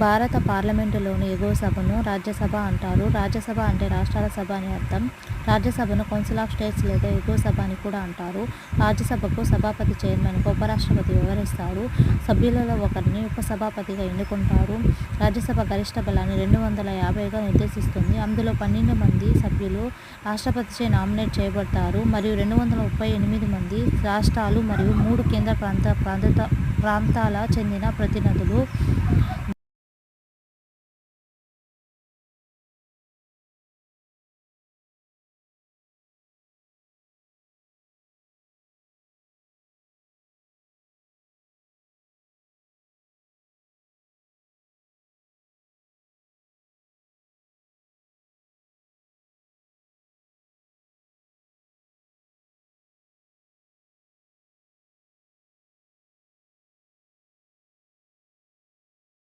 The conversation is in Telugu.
భారత పార్లమెంటులోని ఎగువ సభను రాజ్యసభ అంటారు. రాజ్యసభ అంటే రాష్ట్రాల సభ అని అర్థం. రాజ్యసభను కౌన్సిల్ ఆఫ్ స్టేట్స్ లేదా ఎగువ సభ అని కూడా అంటారు. రాజ్యసభకు సభాపతి చైర్మన్గా ఉపరాష్ట్రపతి వ్యవహరిస్తారు. సభ్యులలో ఒకరిని ఉపసభాపతిగా ఎన్నుకుంటారు. రాజ్యసభ గరిష్ఠ బలాన్ని 250గా నిర్దేశిస్తుంది. అందులో 12 మంది సభ్యులు రాష్ట్రపతిచే నామినేట్ చేయబడతారు మరియు 238 మంది రాష్ట్రాలు మరియు 3 కేంద్ర ప్రాంతాల చెందిన ప్రతినిధులు